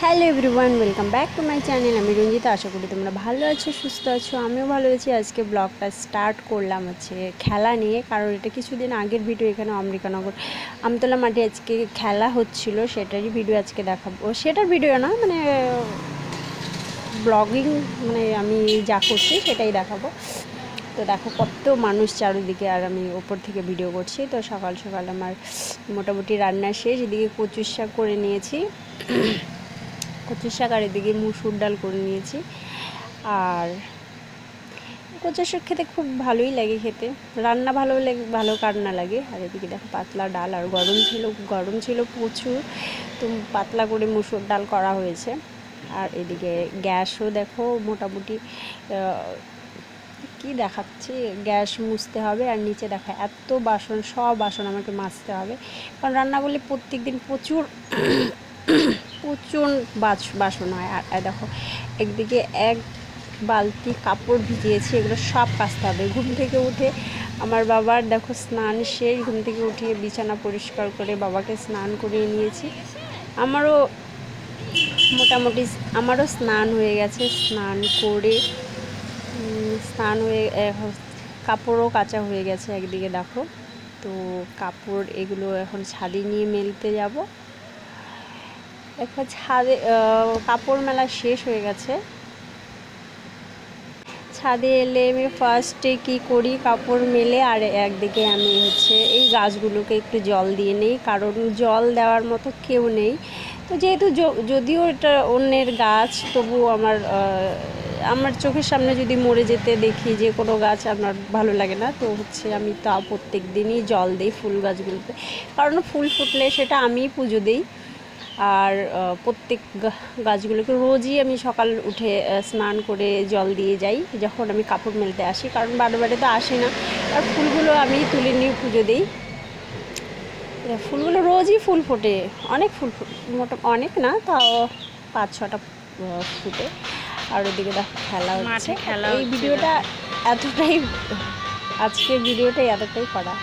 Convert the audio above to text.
Hello everyone, welcome back to my channel. আমি রঞ্জিতা। আশা করি তোমরা ভালো আছো, সুস্থ আছো। আমিও ভালো আছি। আজকে ব্লগটা স্টার্ট করলাম খেলা নিয়ে, কারণ এটা কিছুদিন আগের ভিডিও। এখানে অমৃকানগর আমতলা মাঠে আজকে খেলা হচ্ছিল, সেটারই ভিডিও আজকে দেখাবো। সেটার ভিডিও না, মানে ব্লগিং, মানে আমি যা করছি সেটাই দেখাবো। তো দেখো কত মানুষ চারিদিকে, আর আমি ওপর থেকে ভিডিও করছি। তো সকাল সকাল আমার মোটামুটি রান্না শেষ। এদিকে কচুর শাক করে নিয়েছি, কচুর শাক, আর এদিকে মুসুর ডাল করে নিয়েছি। আর কচুর শাক খেতে খুব ভালোই লাগে, খেতে রান্না ভালো লাগে, ভালো কার না লাগে। আর এদিকে দেখো পাতলা ডাল, আর গরম ছিল প্রচুর, তো পাতলা করে মুসুর ডাল করা হয়েছে। আর এদিকে গ্যাসও দেখো মোটামুটি কি দেখাচ্ছি, গ্যাস মুছতে হবে। আর নিচে দেখা এত বাসন, সব বাসন আমাকে মাজতে হবে, কারণ রান্না করলে প্রত্যেক দিন প্রচুর প্রচুর বাসন হয়। আর দেখো একদিকে এক বালতি কাপড় ভিজিয়েছি, এগুলো সব কাচতে হবে। ঘুম থেকে উঠে আমার বাবার দেখো স্নান শেষ, ঘুম থেকে উঠিয়ে বিছানা পরিষ্কার করে বাবাকে স্নান করিয়ে নিয়েছি। আমারও স্নান হয়ে গেছে। স্নান হয়ে কাপড়ও কাচা হয়ে গেছে একদিকে দেখো। তো কাপড় এগুলো এখন ছাদে নিয়ে মেলতে যাব। একটা ছাদে কাপড় মেলা শেষ হয়ে গেছে। ছাদে এলে আমি ফার্স্টে কী করি, কাপড় মেলে আর একদিকে আমি এই গাছগুলোকে একটু জল দিয়ে নিই, কারণ জল দেওয়ার মতো কেউ নেই। তো যেহেতু যদিও এটা অন্যের গাছ, তবু আমার চোখের সামনে যদি মরে যেতে দেখি যে কোনো গাছ, আমার ভালো লাগে না। তো আমি তা প্রত্যেক দিনই জল দিই ফুল গাছগুলোতে, কারণ ফুল ফুটলে সেটা আমিই পুজো দিই। আর প্রত্যেক গাছগুলোকে রোজই আমি সকাল উঠে স্নান করে জল দিয়ে যাই যখন আমি কাপড় মেলতে আসি, কারণ বারে তো আসি না। আর ফুলগুলো আমি তুলে নিয়ে পুজো দিই। ফুলগুলো রোজই ফুল ফোটে, অনেক ফুল অনেক না, তাও 5-6টা ফুটে। আর ওদিকে দেখো খেলা হচ্ছে। এই ভিডিওটা এতটাই, আজকের ভিডিওটা এতটাই করা।